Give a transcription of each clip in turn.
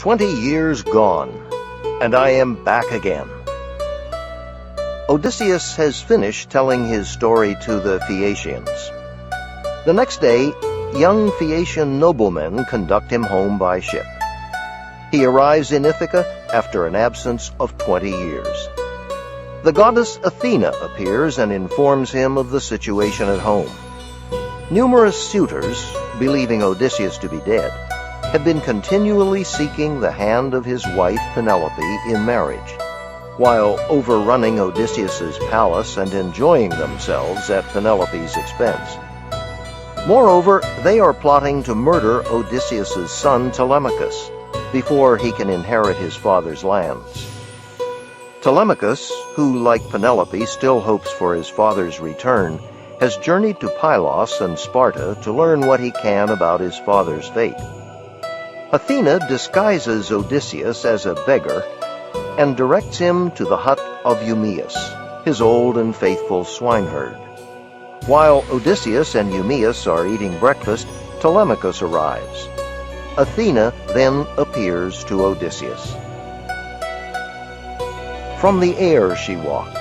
20 years gone, and I am back again. Odysseus has finished telling his story to the Phaeacians. The next day, young Phaeacian noblemen conduct him home by ship. He arrives in Ithaca after an absence of 20 years. The goddess Athena appears and informs him of the situation at home. Numerous suitors, believing Odysseus to be dead, have been continually seeking the hand of his wife Penelope in marriage, while overrunning Odysseus's palace and enjoying themselves at Penelope's expense. Moreover, they are plotting to murder Odysseus's son Telemachus before he can inherit his father's lands. Telemachus, who, like Penelope, still hopes for his father's return, has journeyed to Pylos and Sparta to learn what he can about his father's fate. Athena disguises Odysseus as a beggar and directs him to the hut of Eumaeus, his old and faithful swineherd. While Odysseus and Eumaeus are eating breakfast, Telemachus arrives. Athena then appears to Odysseus. From the air she walked,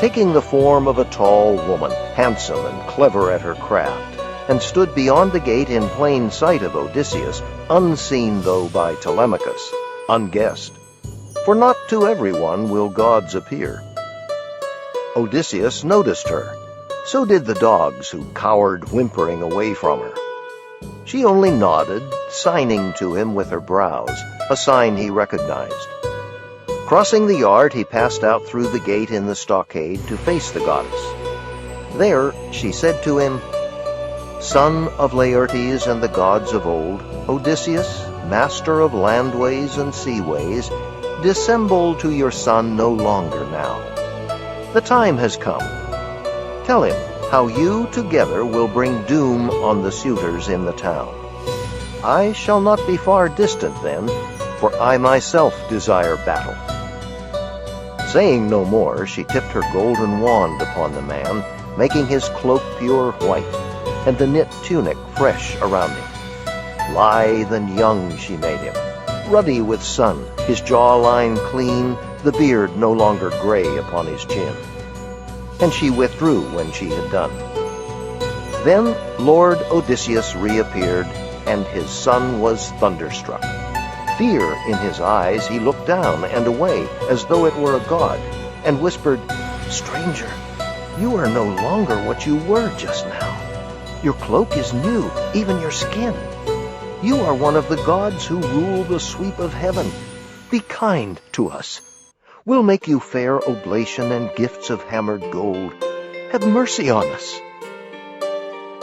taking the form of a tall woman, handsome and clever at her craft, and stood beyond the gate in plain sight of Odysseus, unseen though by Telemachus, unguessed. For not to everyone will gods appear. Odysseus noticed her. So did the dogs, who cowered whimpering away from her. She only nodded, signing to him with her brows, a sign he recognized. Crossing the yard, he passed out through the gate in the stockade to face the goddess. There she said to him, "Son of Laertes and the gods of old, Odysseus, master of landways and seaways, dissemble to your son no longer now. The time has come. Tell him how you together will bring doom on the suitors in the town. I shall not be far distant then, for I myself desire battle." Saying no more, she tipped her golden wand upon the man, making his cloak pure white, and the knit tunic fresh around him. Lithe and young she made him, ruddy with sun, his jawline clean, the beard no longer gray upon his chin. And she withdrew when she had done. Then Lord Odysseus reappeared, and his son was thunderstruck. Fear in his eyes, he looked down and away, as though it were a god, and whispered, "Stranger, you are no longer what you were just now. Your cloak is new, even your skin. You are one of the gods who rule the sweep of heaven. Be kind to us. We'll make you fair oblation and gifts of hammered gold. Have mercy on us."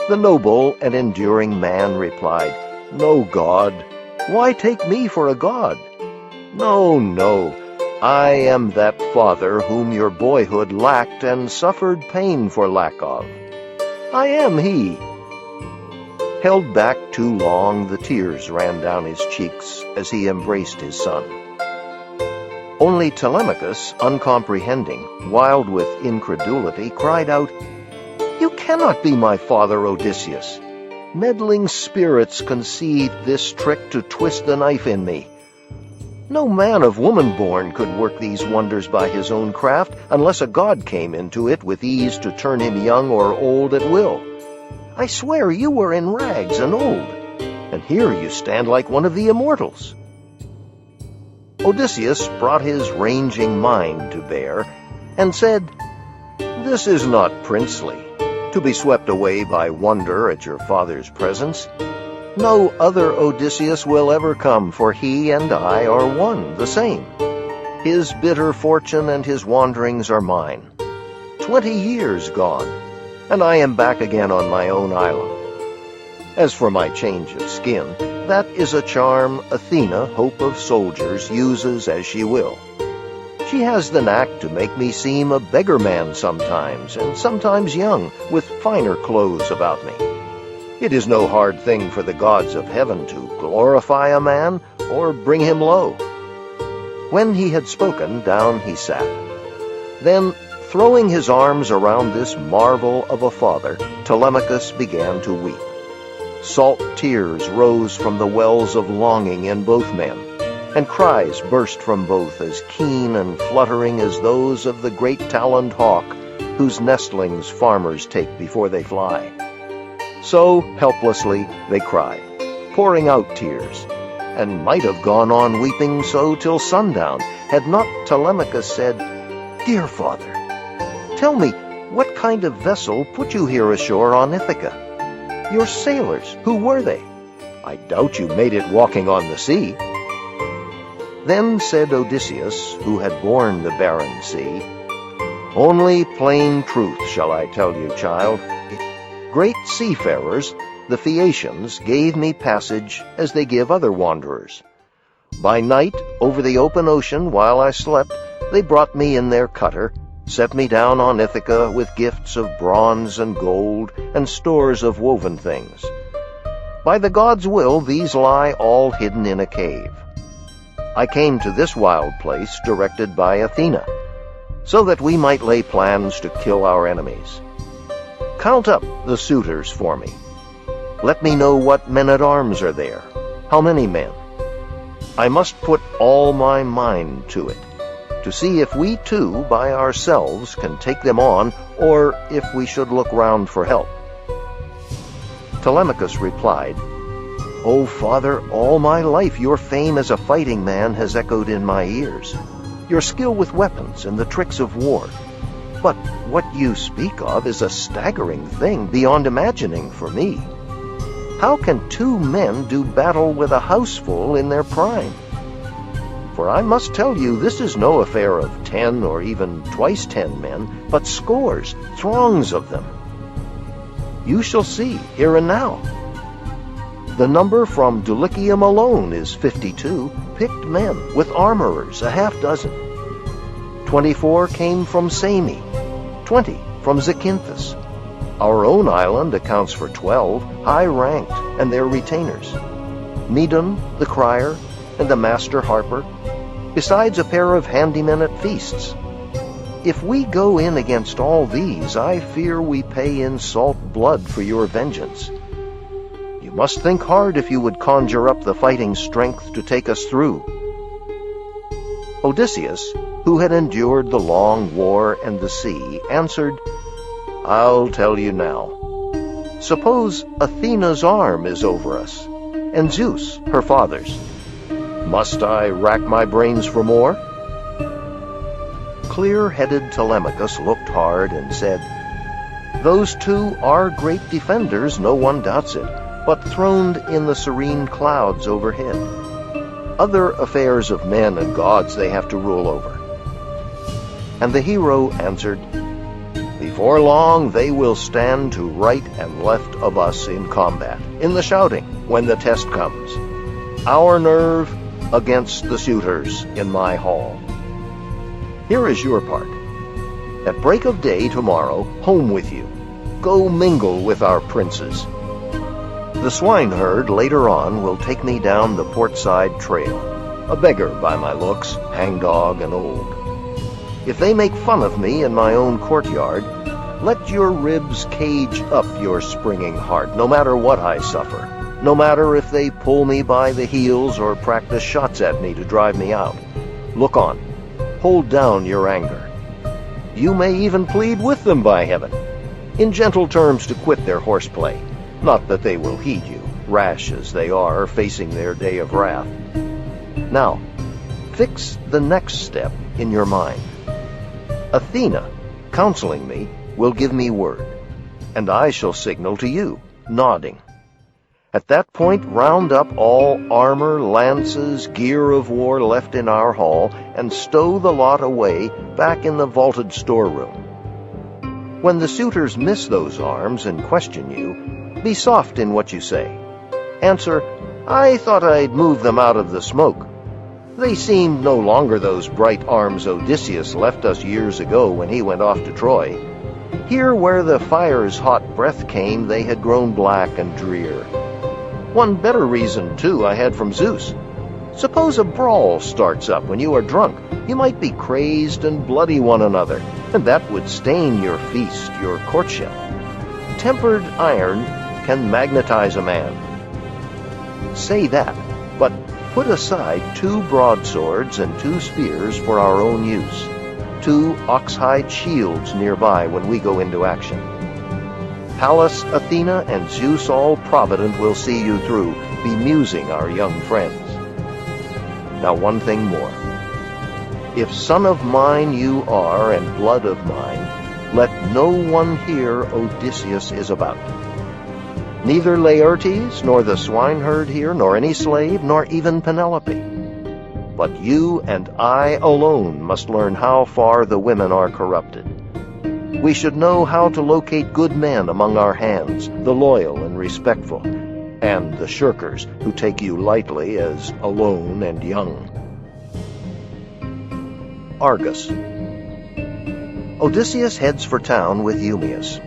The noble and enduring man replied, "No god. Why take me for a god? No, no. I am that father whom your boyhood lacked and suffered pain for lack of. I am he." Held back too long, the tears ran down his cheeks as he embraced his son. Only Telemachus, uncomprehending, wild with incredulity, cried out, "You cannot be my father, Odysseus. Meddling spirits conceived this trick to twist the knife in me. No man of woman born could work these wonders by his own craft, unless a god came into it with ease to turn him young or old at will. I swear you were in rags and old, and here you stand like one of the immortals." Odysseus brought his ranging mind to bear, and said, "This is not princely, to be swept away by wonder at your father's presence. No other Odysseus will ever come, for he and I are one, the same. His bitter fortune and his wanderings are mine. 20 years gone, and I am back again on my own island. As for my change of skin, that is a charm Athena, hope of soldiers, uses as she will. She has the knack to make me seem a beggar man sometimes, and sometimes young, with finer clothes about me. It is no hard thing for the gods of heaven to glorify a man or bring him low." When he had spoken, down he sat. Then, throwing his arms around this marvel of a father, Telemachus began to weep. Salt tears rose from the wells of longing in both men, and cries burst from both as keen and fluttering as those of the great-taloned hawk whose nestlings farmers take before they fly. So helplessly they cried, pouring out tears, and might have gone on weeping so till sundown, had not Telemachus said, "Dear father, tell me, what kind of vessel put you here ashore on Ithaca? Your sailors, who were they? I doubt you made it walking on the sea." Then said Odysseus, who had borne the barren sea, "Only plain truth shall I tell you, child. Great seafarers, the Phaeacians, gave me passage as they give other wanderers. By night, over the open ocean, while I slept, they brought me in their cutter, set me down on Ithaca with gifts of bronze and gold and stores of woven things. By the gods' will, these lie all hidden in a cave. I came to this wild place directed by Athena, so that we might lay plans to kill our enemies. Count up the suitors for me. Let me know what men-at-arms are there, how many men. I must put all my mind to it, to see if we too, by ourselves, can take them on, or if we should look round for help." Telemachus replied, "O father, all my life your fame as a fighting man has echoed in my ears, your skill with weapons and the tricks of war. But what you speak of is a staggering thing beyond imagining for me. How can 2 men do battle with a houseful in their prime? For I must tell you, this is no affair of 10 or even twice 10 men, but scores, throngs of them. You shall see, here and now. The number from Dulichium alone is 52, picked men, with armorers, a half-dozen. 24 came from Sami, 20 from Zacynthus. Our own island accounts for 12, high-ranked, and their retainers. Medon, the crier, and the master harper, besides a pair of handymen at feasts. If we go in against all these, I fear we pay in salt blood for your vengeance. You must think hard if you would conjure up the fighting strength to take us through." Odysseus, who had endured the long war and the sea, answered, "I'll tell you now. Suppose Athena's arm is over us, and Zeus, her father's. Must I rack my brains for more?" Clear-headed Telemachus looked hard and said, "Those 2 are great defenders, no one doubts it, but throned in the serene clouds overhead. Other affairs of men and gods they have to rule over." And the hero answered, "Before long they will stand to right and left of us in combat, in the shouting, when the test comes. Our nerve against the suitors in my hall. Here is your part. At break of day tomorrow, home with you. Go mingle with our princes. The swineherd later on will take me down the portside trail, a beggar by my looks, hangdog and old. If they make fun of me in my own courtyard, let your ribs cage up your springing heart, no matter what I suffer, no matter if they pull me by the heels or practice shots at me to drive me out. Look on. Hold down your anger. You may even plead with them, by heaven, in gentle terms to quit their horseplay, not that they will heed you, rash as they are, facing their day of wrath. Now, fix the next step in your mind. Athena, counseling me, will give me word, and I shall signal to you, nodding. At that point, round up all armor, lances, gear of war left in our hall, and stow the lot away back in the vaulted storeroom. When the suitors miss those arms and question you, be soft in what you say. Answer, "I thought I'd move them out of the smoke. They seemed no longer those bright arms Odysseus left us years ago when he went off to Troy. Here where the fire's hot breath came, they had grown black and drear. One better reason, too, I had from Zeus. Suppose a brawl starts up when you are drunk. You might be crazed and bloody one another, and that would stain your feast, your courtship. Tempered iron can magnetize a man. Say that, but put aside 2 broadswords and 2 spears for our own use, 2 ox-hide shields nearby when we go into action. Pallas Athena and Zeus all-provident will see you through, bemusing our young friends. Now one thing more. If son of mine you are and blood of mine, let no one hear Odysseus is about. Neither Laertes, nor the swineherd here, nor any slave, nor even Penelope. But you and I alone must learn how far the women are corrupted. We should know how to locate good men among our hands, the loyal and respectful, and the shirkers who take you lightly as alone and young. Argus. Odysseus heads for town with Eumaeus.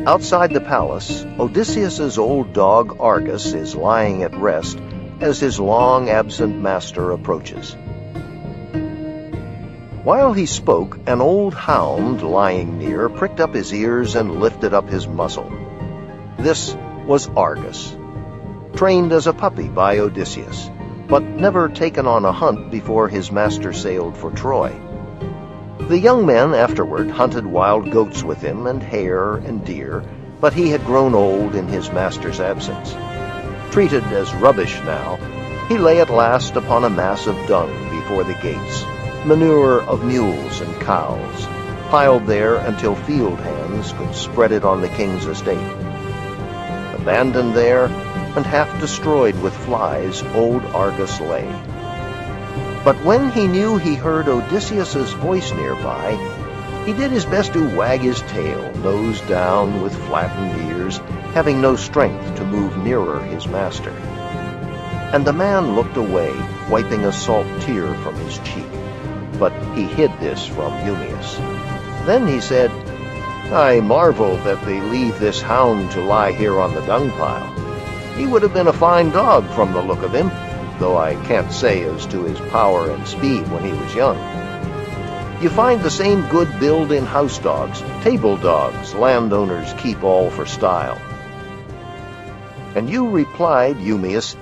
Outside the palace, Odysseus's old dog Argus is lying at rest as his long-absent master approaches. While he spoke, an old hound lying near pricked up his ears and lifted up his muzzle. This was Argus, trained as a puppy by Odysseus, but never taken on a hunt before his master sailed for Troy. The young men afterward hunted wild goats with him and hare and deer, but he had grown old in his master's absence. Treated as rubbish now, he lay at last upon a mass of dung before the gates, manure of mules and cows, piled there until field hands could spread it on the king's estate. Abandoned there and half destroyed with flies, old Argus lay. But when he knew he heard Odysseus's voice nearby, he did his best to wag his tail, nose down with flattened ears, having no strength to move nearer his master. And the man looked away, wiping a salt tear from his cheek. But he hid this from Eumaeus. Then he said, I marvel that they leave this hound to lie here on the dung pile. He would have been a fine dog from the look of him, though I can't say as to his power and speed when he was young. You find the same good build in house dogs, table dogs landowners keep all for style. And you replied, Eumaeus,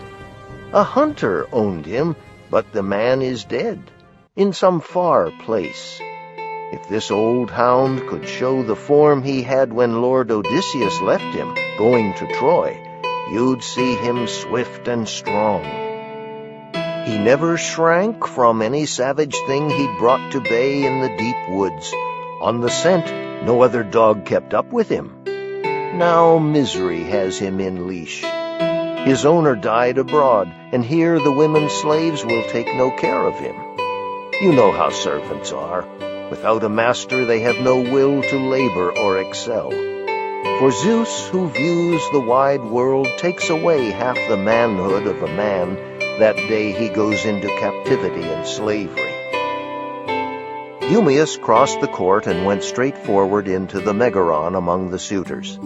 a hunter owned him, but the man is dead, in some far place. If this old hound could show the form he had when Lord Odysseus left him, going to Troy, you'd see him swift and strong. He never shrank from any savage thing he'd brought to bay in the deep woods. On the scent, no other dog kept up with him. Now misery has him in leash. His owner died abroad, and here the women slaves will take no care of him. You know how servants are. Without a master, they have no will to labor or excel. For Zeus, who views the wide world, takes away half the manhood of a man that day he goes into captivity and slavery. Eumaeus crossed the court and went straight forward into the Megaron among the suitors.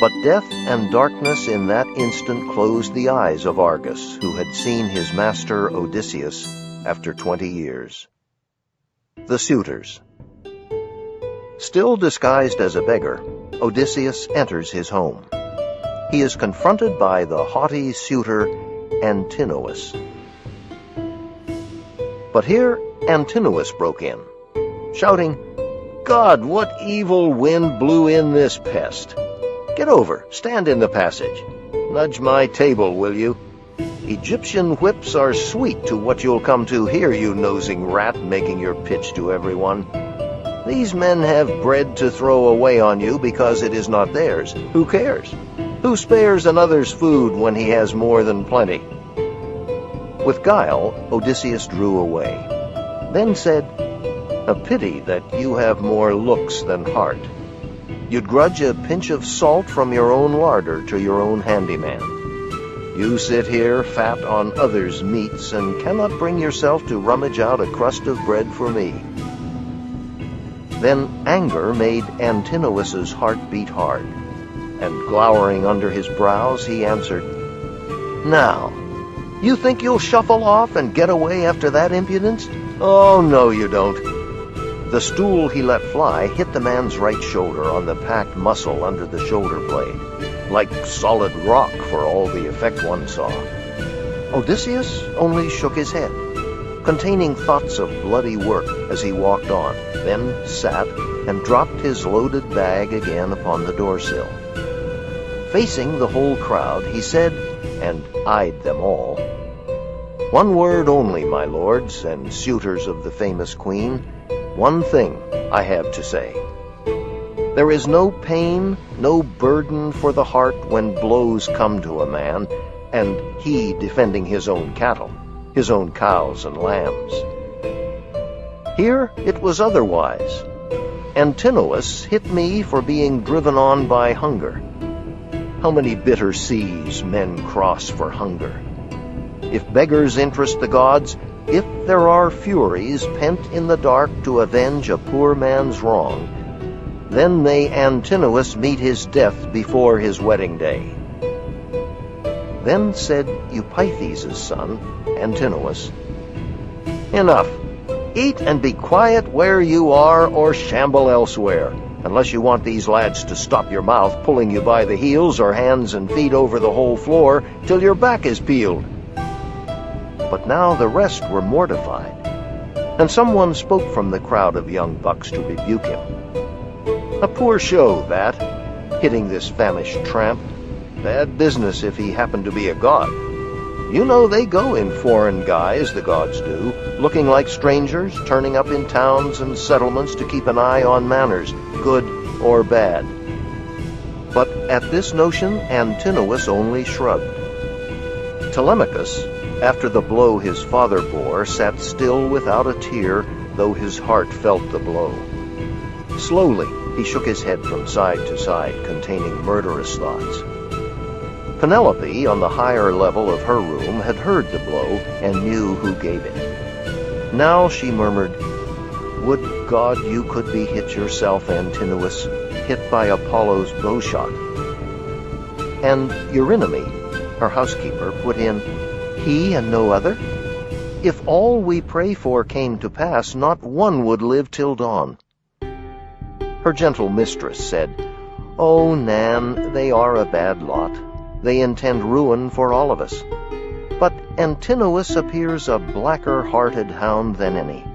But death and darkness in that instant closed the eyes of Argus, who had seen his master Odysseus after 20 years. The suitors. Still disguised as a beggar, Odysseus enters his home. He is confronted by the haughty suitor Antinous. But here Antinous broke in, shouting, God, what evil wind blew in this pest? Get over, stand in the passage. Nudge my table, will you? Egyptian whips are sweet to what you'll come to here, you nosing rat, making your pitch to everyone. These men have bread to throw away on you because it is not theirs. Who cares? Who spares another's food when he has more than plenty? With guile, Odysseus drew away, then said, A pity that you have more looks than heart. You'd grudge a pinch of salt from your own larder to your own handyman. You sit here fat on others' meats and cannot bring yourself to rummage out a crust of bread for me. Then anger made Antinous's heart beat hard, and glowering under his brows, he answered, Now, you think you'll shuffle off and get away after that impudence? Oh, no, you don't. The stool he let fly hit the man's right shoulder on the packed muscle under the shoulder blade, like solid rock for all the effect one saw. Odysseus only shook his head, containing thoughts of bloody work as he walked on, then sat and dropped his loaded bag again upon the doorsill. Facing the whole crowd, he said, and eyed them all, "One word only, my lords and suitors of the famous queen. One thing I have to say. There is no pain, no burden for the heart when blows come to a man, and he defending his own cattle, his own cows and lambs. Here it was otherwise. Antinous hit me for being driven on by hunger. How many bitter seas men cross for hunger! If beggars interest the gods, if there are furies pent in the dark to avenge a poor man's wrong, then may Antinous meet his death before his wedding day." Then said Eupeithes' son, Antinous, "Enough! Eat and be quiet where you are, or shamble elsewhere, unless you want these lads to stop your mouth, pulling you by the heels or hands and feet over the whole floor till your back is peeled." But now the rest were mortified, and someone spoke from the crowd of young bucks to rebuke him. "A poor show, that, hitting this famished tramp. Bad business if he happened to be a god. You know they go in foreign guise, the gods do, looking like strangers, turning up in towns and settlements to keep an eye on manners, good or bad." But at this notion Antinous only shrugged. Telemachus, after the blow his father bore, sat still without a tear, though his heart felt the blow. Slowly he shook his head from side to side, containing murderous thoughts. Penelope, on the higher level of her room, had heard the blow and knew who gave it. Now she murmured, "Would God you could be hit yourself, Antinous, hit by Apollo's bowshot." And Eurynome, her housekeeper, put in, "He and no other? If all we pray for came to pass, not one would live till dawn." Her gentle mistress said, "Oh, Nan, they are a bad lot. They intend ruin for all of us. But Antinous appears a blacker-hearted hound than any.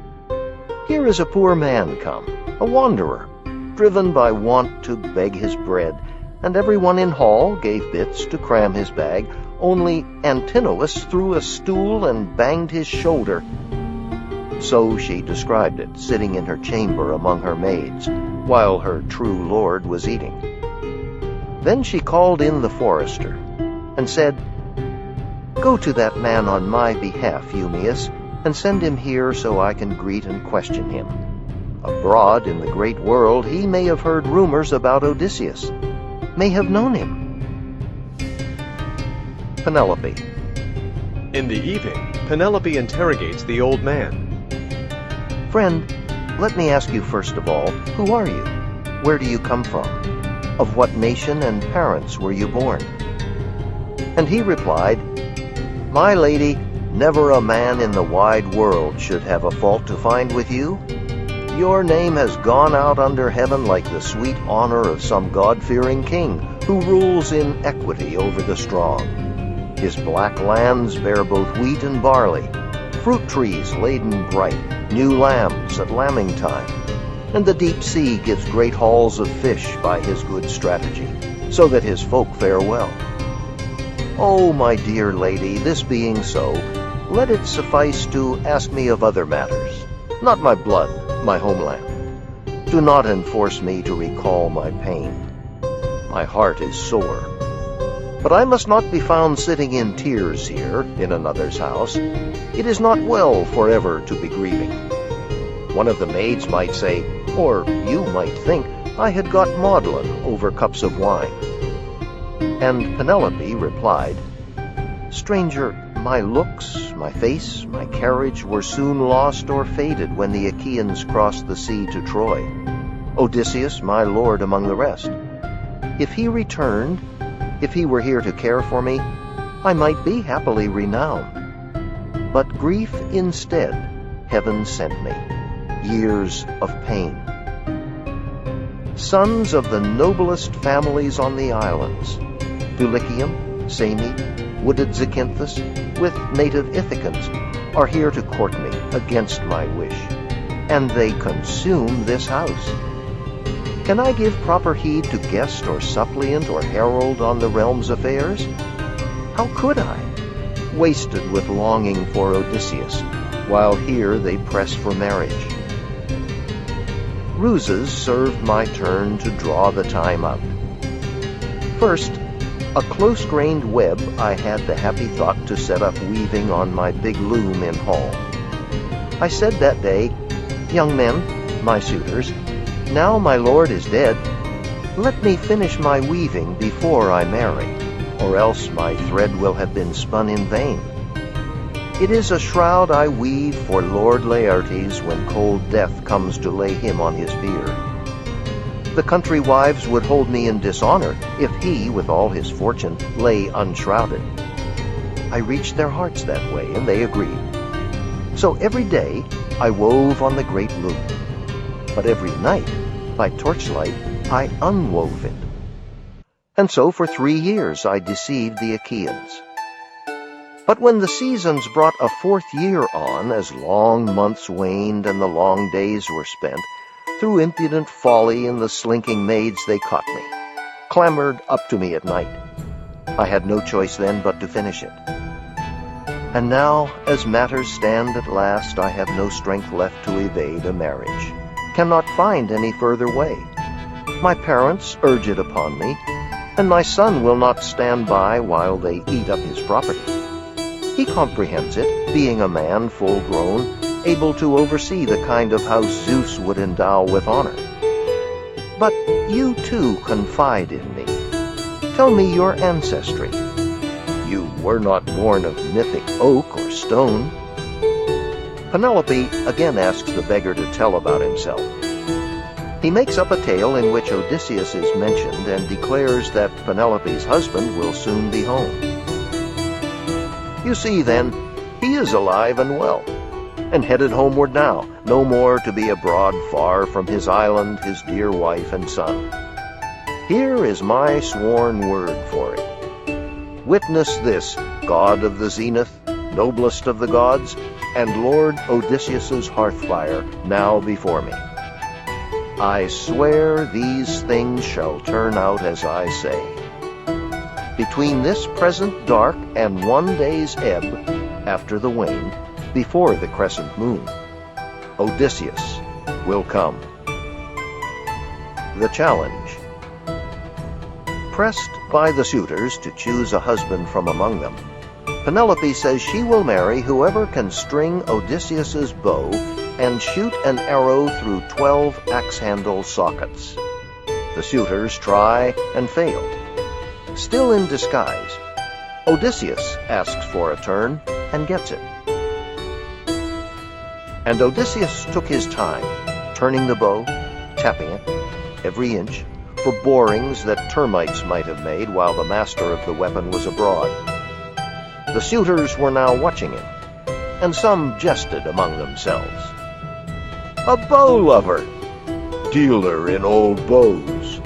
Here is a poor man come, a wanderer, driven by want to beg his bread, and everyone in hall gave bits to cram his bag, only Antinous threw a stool and banged his shoulder." So she described it, sitting in her chamber among her maids, while her true lord was eating. Then she called in the forester, and said, "Go to that man on my behalf, Eumaeus, and send him here so I can greet and question him. Abroad in the great world he may have heard rumors about Odysseus, may have known him." Penelope. In the evening, Penelope interrogates the old man. "Friend, let me ask you first of all, who are you? Where do you come from? Of what nation and parents were you born?" And he replied, "My lady, never a man in the wide world should have a fault to find with you. Your name has gone out under heaven like the sweet honor of some God-fearing king who rules in equity over the strong. His black lands bear both wheat and barley, fruit trees laden bright, new lambs at lambing time, and the deep sea gives great hauls of fish by his good strategy, so that his folk fare well. Oh, my dear lady, this being so, let it suffice to ask me of other matters, not my blood, my homeland. Do not enforce me to recall my pain. My heart is sore. But I must not be found sitting in tears here, in another's house. It is not well forever to be grieving. One of the maids might say, or you might think, I had got maudlin over cups of wine." And Penelope replied, "Stranger, my looks, my face, my carriage were soon lost or faded when the Achaeans crossed the sea to Troy, Odysseus my lord among the rest. If he returned, if he were here to care for me, I might be happily renowned. But grief instead heaven sent me, years of pain. Sons of the noblest families on the islands, Dulichium, Sami, wooded Zacynthus, with native Ithacans, are here to court me against my wish, and they consume this house. Can I give proper heed to guest or suppliant or herald on the realm's affairs? How could I, wasted with longing for Odysseus, while here they press for marriage? Ruses served my turn to draw the time out. First, a close-grained web I had the happy thought to set up weaving on my big loom in hall. I said that day, "Young men, my suitors, now my lord is dead, let me finish my weaving before I marry, or else my thread will have been spun in vain. It is a shroud I weave for Lord Laertes when cold death comes to lay him on his bier. The country wives would hold me in dishonor if he, with all his fortune, lay unshrouded." I reached their hearts that way, and they agreed. So every day I wove on the great loom, but every night, by torchlight, I unwove it. And so for 3 years I deceived the Achaeans. But when the seasons brought a 4th year on, as long months waned and the long days were spent, through impudent folly and the slinking maids they caught me, clamored up to me at night. I had no choice then but to finish it. And now, as matters stand at last, I have no strength left to evade a marriage, cannot find any further way. My parents urge it upon me, and my son will not stand by while they eat up his property. He comprehends it, being a man full grown, able to oversee the kind of house Zeus would endow with honor. But you too confide in me. Tell me your ancestry. You were not born of mythic oak or stone. Penelope again asks the beggar to tell about himself. He makes up a tale in which Odysseus is mentioned and declares that Penelope's husband will soon be home. You see, then, he is alive and well, and headed homeward now, no more to be abroad far from his island, his dear wife and son. Here is my sworn word for it. Witness this, god of the zenith, noblest of the gods, and Lord Odysseus's hearthfire now before me. I swear these things shall turn out as I say. Between this present dark and 1 day's ebb, after the wane, before the crescent moon, Odysseus will come. The challenge. Pressed by the suitors to choose a husband from among them, Penelope says she will marry whoever can string Odysseus's bow and shoot an arrow through 12 axe-handle sockets. The suitors try and fail. Still in disguise, Odysseus asks for a turn and gets it. And Odysseus took his time, turning the bow, tapping it, every inch, for borings that termites might have made while the master of the weapon was abroad. The suitors were now watching him, and some jested among themselves. "A bow lover! Dealer in old bows!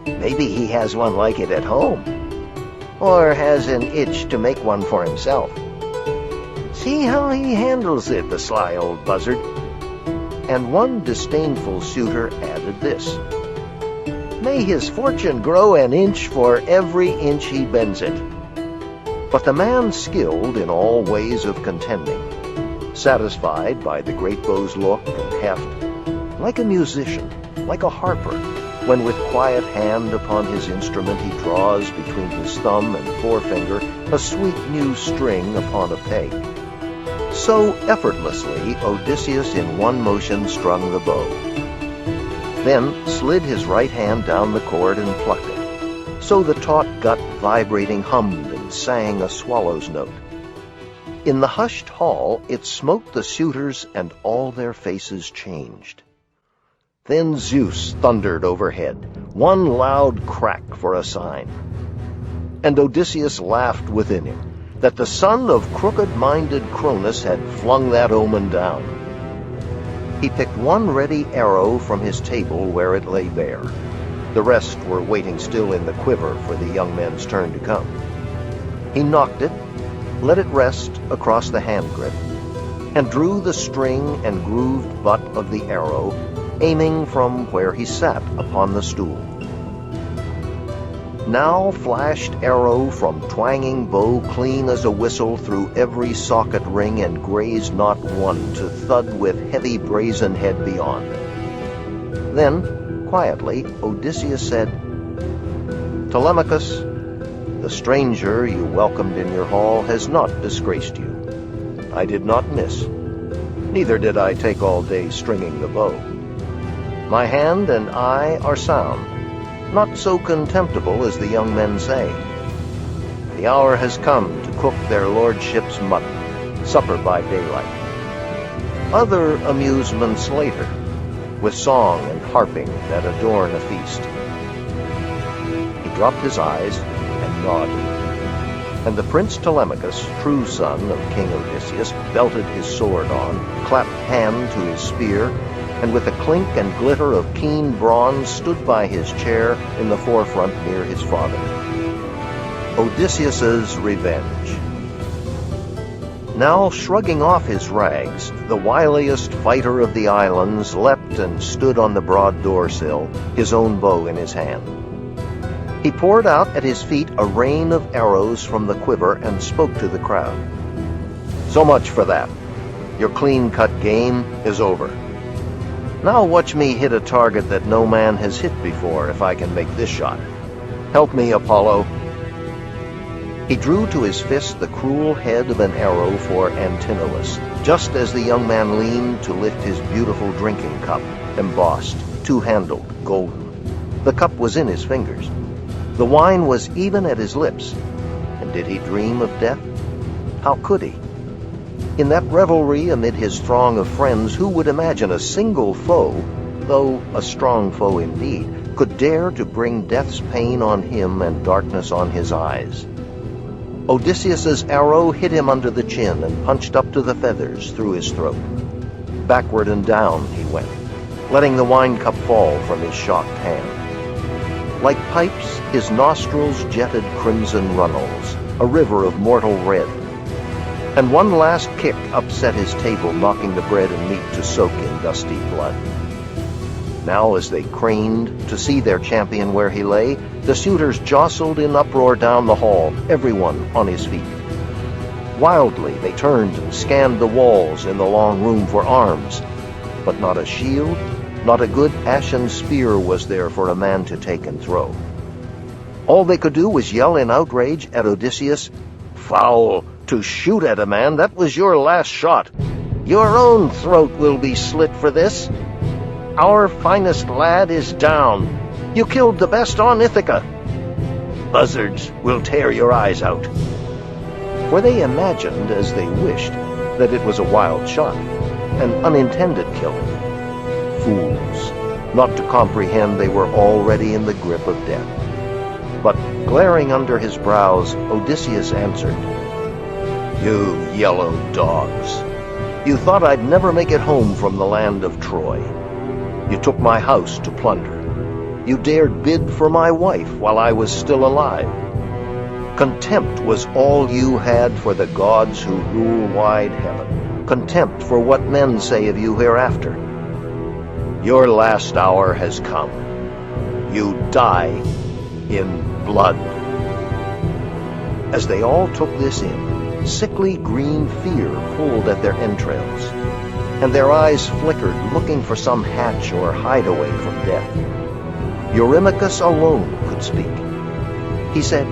Maybe he has one like it at home, or has an itch to make one for himself. See how he handles it, the sly old buzzard." And one disdainful suitor added this: "May his fortune grow an inch for every inch he bends it." But the man skilled in all ways of contending, satisfied by the great bow's look and heft, like a musician, like a harper, when with quiet hand upon his instrument he draws between his thumb and forefinger a sweet new string upon a peg. So effortlessly Odysseus in one motion strung the bow, then slid his right hand down the cord and plucked it, so the taut gut vibrating hummed and sang a swallow's note. In the hushed hall it smote the suitors, and all their faces changed. Then Zeus thundered overhead, one loud crack for a sign. And Odysseus laughed within him, that the son of crooked-minded Cronus had flung that omen down. He picked one ready arrow from his table where it lay bare. The rest were waiting still in the quiver for the young men's turn to come. He knocked it, let it rest across the hand grip, and drew the string and grooved butt of the arrow, aiming from where he sat upon the stool. Now flashed arrow from twanging bow clean as a whistle through every socket ring, and grazed not one to thud with heavy brazen head beyond. Then, quietly, Odysseus said, "Telemachus, the stranger you welcomed in your hall has not disgraced you. I did not miss. Neither did I take all day stringing the bow. My hand and eye are sound, not so contemptible as the young men say. The hour has come to cook their lordship's mutton, supper by daylight. Other amusements later, with song and harping that adorn a feast." He dropped his eyes and nodded, and the Prince Telemachus, true son of King Odysseus, belted his sword on, clapped hand to his spear, and with a clink and glitter of keen bronze stood by his chair in the forefront near his father. Odysseus's revenge. Now, shrugging off his rags, the wiliest fighter of the islands leapt and stood on the broad door-sill, his own bow in his hand. He poured out at his feet a rain of arrows from the quiver and spoke to the crowd. "So much for that. Your clean-cut game is over. Now watch me hit a target that no man has hit before, if I can make this shot. Help me, Apollo." He drew to his fist the cruel head of an arrow for Antinous, just as the young man leaned to lift his beautiful drinking cup, embossed, two-handled, golden. The cup was in his fingers. The wine was even at his lips. And did he dream of death? How could he? In that revelry amid his throng of friends, who would imagine a single foe, though a strong foe indeed, could dare to bring death's pain on him and darkness on his eyes? Odysseus's arrow hit him under the chin and punched up to the feathers through his throat. Backward and down he went, letting the wine cup fall from his shocked hand. Like pipes, his nostrils jetted crimson runnels, a river of mortal red. And one last kick upset his table, knocking the bread and meat to soak in dusty blood. Now, as they craned to see their champion where he lay, the suitors jostled in uproar down the hall, everyone on his feet. Wildly they turned and scanned the walls in the long room for arms, but not a shield, not a good ashen spear was there for a man to take and throw. All they could do was yell in outrage at Odysseus, "Foul! To shoot at a man, that was your last shot. Your own throat will be slit for this. Our finest lad is down. You killed the best on Ithaca. Buzzards will tear your eyes out." For they imagined, as they wished, that it was a wild shot, an unintended killing. Fools, not to comprehend they were already in the grip of death. But, glaring under his brows, Odysseus answered, "You yellow dogs! You thought I'd never make it home from the land of Troy. You took my house to plunder. You dared bid for my wife while I was still alive. Contempt was all you had for the gods who rule wide heaven. Contempt for what men say of you hereafter. Your last hour has come. You die in blood." As they all took this in, sickly green fear pulled at their entrails, and their eyes flickered, looking for some hatch or hideaway from death. Eurymachus alone could speak. He said,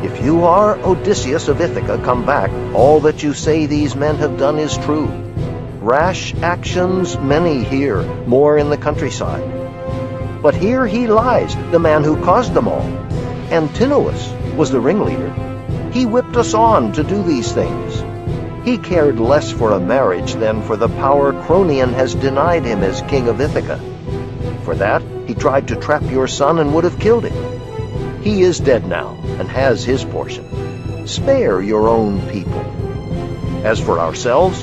"If you are Odysseus of Ithaca, come back. All that you say these men have done is true. Rash actions many here, more in the countryside. But here he lies, the man who caused them all. Antinous was the ringleader. He whipped us on to do these things. He cared less for a marriage than for the power Cronion has denied him as king of Ithaca. For that, he tried to trap your son and would have killed him. He is dead now and has his portion. Spare your own people. As for ourselves,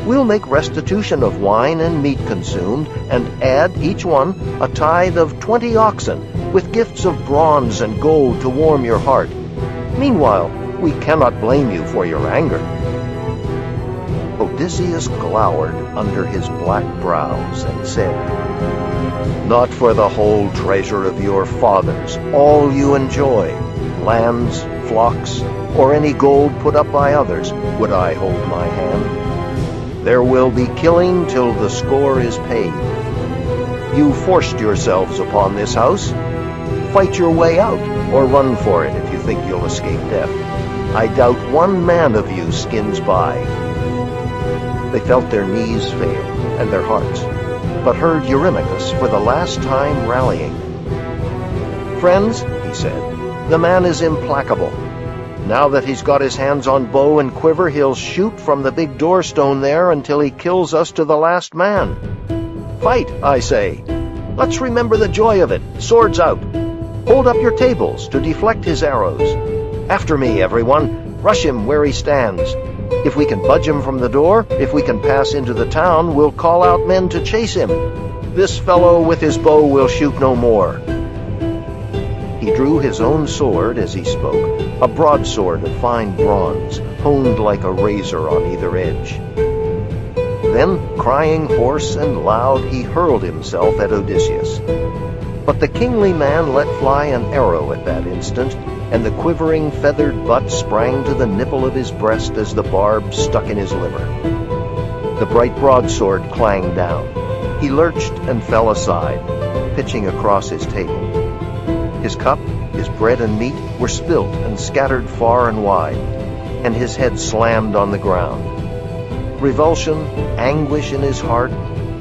we'll make restitution of wine and meat consumed, and add, each one, a tithe of 20 oxen, with gifts of bronze and gold to warm your heart. Meanwhile, We cannot blame you for your anger." Odysseus glowered under his black brows and said, "Not for the whole treasure of your fathers, all you enjoy, lands, flocks, or any gold put up by others, would I hold my hand. There will be killing till the score is paid. You forced yourselves upon this house. Fight your way out, or run for it if you think you'll escape death. I doubt one man of you skins by." They felt their knees fail and their hearts, but heard Eurymachus for the last time rallying. "Friends," he said, "the man is implacable. Now that he's got his hands on bow and quiver, he'll shoot from the big doorstone there until he kills us to the last man. Fight, I say. Let's remember the joy of it. Swords out. Hold up your tables to deflect his arrows. After me, everyone. Rush him where he stands. If we can budge him from the door, if we can pass into the town, we'll call out men to chase him. This fellow with his bow will shoot no more." He drew his own sword as he spoke, a broadsword of fine bronze, honed like a razor on either edge. Then, crying hoarse and loud, he hurled himself at Odysseus. But the kingly man let fly an arrow at that instant, and the quivering feathered butt sprang to the nipple of his breast as the barb stuck in his liver. The bright broadsword clanged down. He lurched and fell aside, pitching across his table. His cup, his bread and meat were spilt and scattered far and wide, and his head slammed on the ground. Revulsion, anguish in his heart,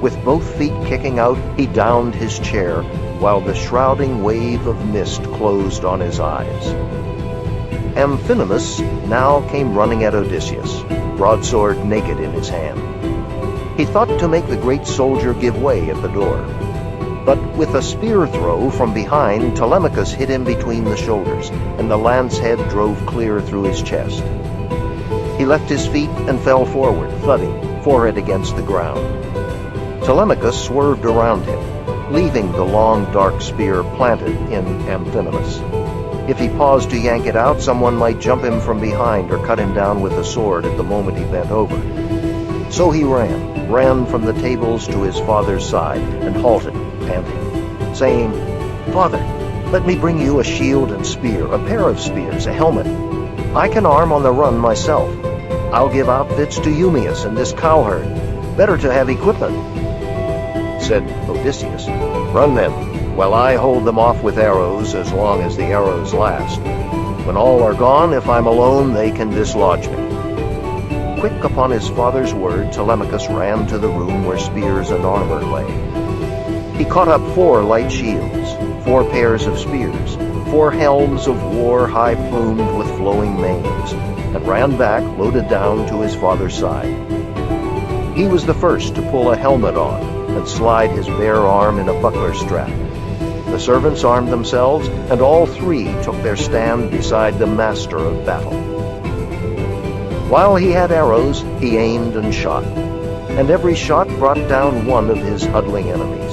with both feet kicking out, he downed his chair, while the shrouding wave of mist closed on his eyes. Amphinomus now came running at Odysseus, broadsword naked in his hand. He thought to make the great soldier give way at the door. But with a spear throw from behind, Telemachus hit him between the shoulders, and the lance head drove clear through his chest. He left his feet and fell forward, thudding, forehead against the ground. Telemachus swerved around him, leaving the long dark spear planted in Amphinomus. If he paused to yank it out, someone might jump him from behind or cut him down with a sword at the moment he bent over. So he ran from the tables to his father's side, and halted, panting, saying, "Father, let me bring you a shield and spear, a pair of spears, a helmet. I can arm on the run myself. I'll give outfits to Eumaeus and this cowherd. Better to have equipment." Said Odysseus, "Run then, while I hold them off with arrows as long as the arrows last. When all are gone, if I'm alone, they can dislodge me." Quick upon his father's word, Telemachus ran to the room where spears and armor lay. He caught up 4 light shields, 4 pairs of spears, 4 helms of war high-plumed with flowing manes, and ran back, loaded down, to his father's side. He was the first to pull a helmet on and slide his bare arm in a buckler strap. The servants armed themselves, and all 3 took their stand beside the master of battle. While he had arrows, he aimed and shot, and every shot brought down one of his huddling enemies.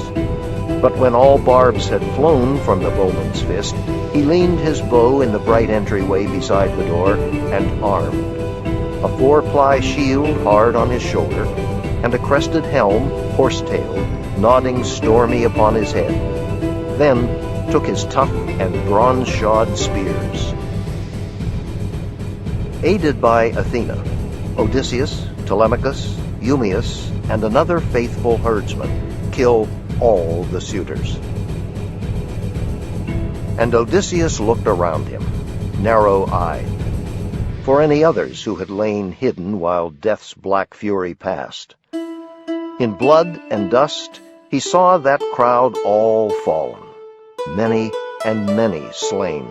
But when all barbs had flown from the bowman's fist, he leaned his bow in the bright entryway beside the door, and armed. A 4-ply shield hard on his shoulder, and a crested helm, horse-tailed, nodding stormy upon his head. Then took his tough and bronze-shod spears. Aided by Athena, Odysseus, Telemachus, Eumaeus, and another faithful herdsman kill all the suitors. And Odysseus looked around him, narrow-eyed, for any others who had lain hidden while death's black fury passed. In blood and dust he saw that crowd all fallen, many and many slain.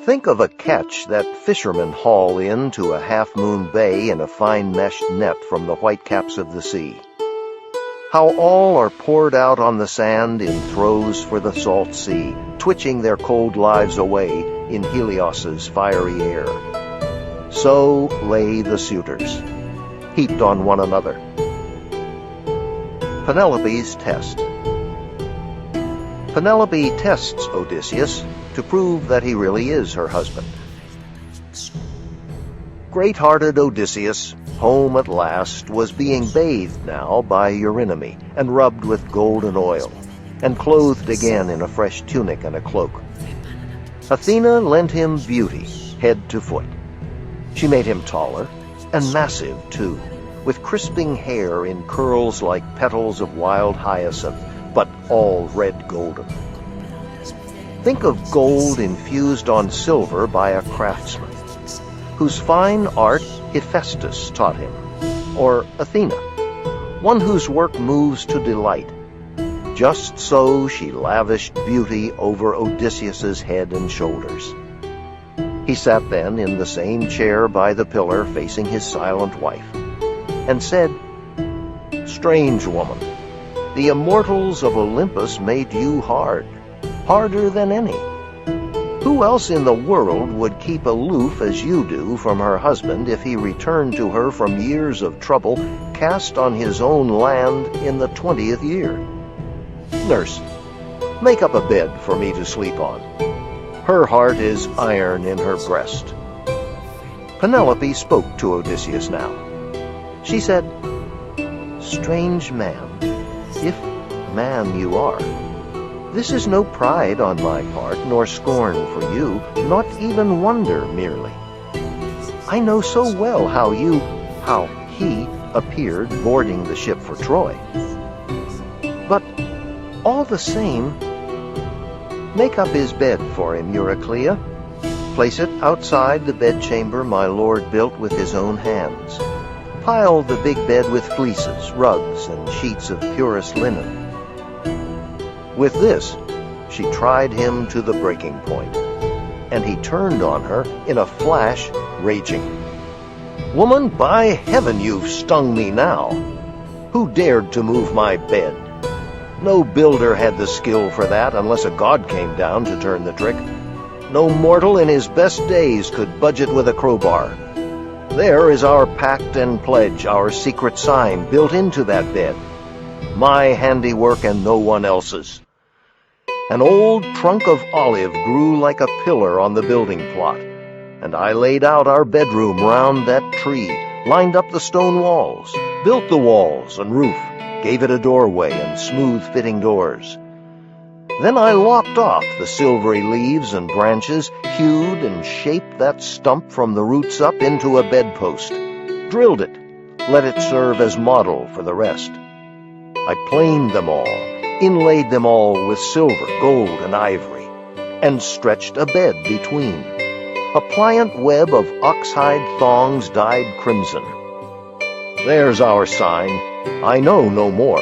Think of a catch that fishermen haul in to a half-moon bay in a fine meshed net from the white caps of the sea. How all are poured out on the sand in throes for the salt sea, twitching their cold lives away in Helios's fiery air. So lay the suitors, heaped on one another. Penelope's test. Penelope tests Odysseus to prove that he really is her husband. Great-hearted Odysseus, home at last, was being bathed now by Eurynomy, and rubbed with golden oil, and clothed again in a fresh tunic and a cloak. Athena lent him beauty, head to foot. She made him taller, and massive too, with crisping hair in curls like petals of wild hyacinth, but all red golden. Think of gold infused on silver by a craftsman, whose fine art Hephaestus taught him, or Athena, one whose work moves to delight. Just so she lavished beauty over Odysseus's head and shoulders. He sat then in the same chair by the pillar facing his silent wife, and said, "Strange woman, the immortals of Olympus made you hard, harder than any. Who else in the world would keep aloof as you do from her husband if he returned to her from years of trouble cast on his own land in the 20th year? Nurse, make up a bed for me to sleep on. Her heart is iron in her breast." Penelope spoke to Odysseus now. She said, "Strange man, if man you are, this is no pride on my part, nor scorn for you, not even wonder merely. I know so well how he appeared boarding the ship for Troy. But all the same, make up his bed for him, Euryclea. Place it outside the bedchamber my lord built with his own hands. Pile the big bed with fleeces, rugs, and sheets of purest linen." With this, she tried him to the breaking point, and he turned on her in a flash, raging. "Woman, by heaven, you've stung me now! Who dared to move my bed? No builder had the skill for that unless a god came down to turn the trick. No mortal in his best days could budge it with a crowbar. There is our pact and pledge, our secret sign built into that bed. My handiwork and no one else's. An old trunk of olive grew like a pillar on the building plot, and I laid out our bedroom round that tree, lined up the stone walls, built the walls and roof, gave it a doorway and smooth-fitting doors. Then I lopped off the silvery leaves and branches, hewed and shaped that stump from the roots up into a bedpost, drilled it, let it serve as model for the rest. I planed them all, inlaid them all with silver, gold, and ivory, and stretched a bed between, a pliant web of oxhide thongs dyed crimson. There's our sign. I know no more.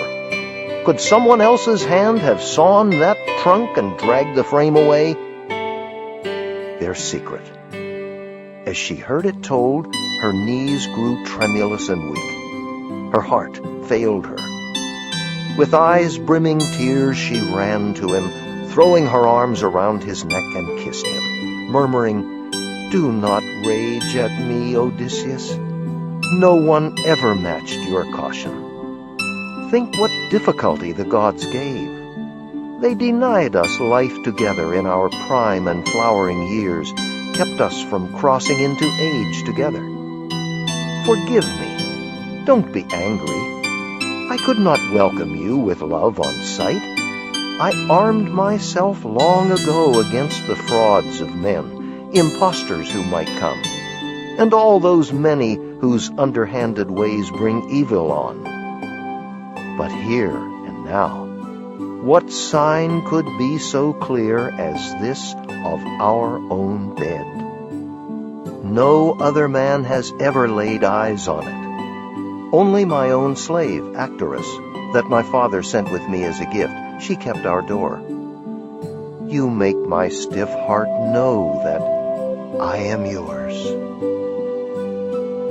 Could someone else's hand have sawn that trunk and dragged the frame away? Their secret. As she heard it told, her knees grew tremulous and weak. Her heart failed her. With eyes brimming tears, she ran to him, throwing her arms around his neck and kissed him, murmuring, "Do not rage at me, Odysseus. No one ever matched your caution. Think what difficulty the gods gave. They denied us life together in our prime and flowering years, kept us from crossing into age together. Forgive me. Don't be angry. I could not welcome you with love on sight. I armed myself long ago against the frauds of men, impostors who might come, and all those many whose underhanded ways bring evil on. But here and now, what sign could be so clear as this of our own bed? No other man has ever laid eyes on it. Only my own slave, Actorus, that my father sent with me as a gift, she kept our door. You make my stiff heart know that I am yours."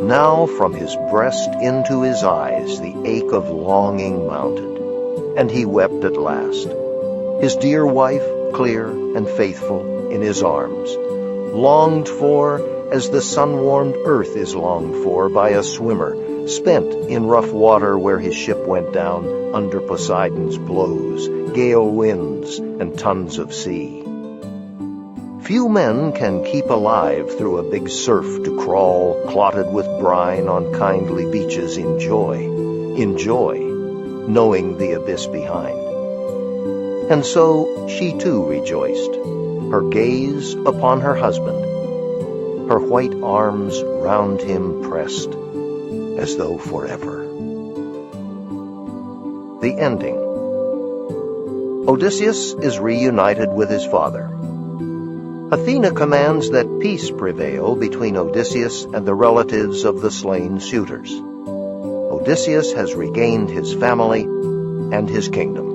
Now from his breast into his eyes the ache of longing mounted, and he wept at last, his dear wife, clear and faithful, in his arms, longed for as the sun-warmed earth is longed for by a swimmer, spent in rough water where his ship went down under Poseidon's blows, gale winds, and tons of sea. Few men can keep alive through a big surf to crawl, clotted with brine on kindly beaches in joy, knowing the abyss behind. And so she too rejoiced, her gaze upon her husband, her white arms round him pressed, as though forever. The ending. Odysseus is reunited with his father. Athena commands that peace prevail between Odysseus and the relatives of the slain suitors. Odysseus has regained his family and his kingdom.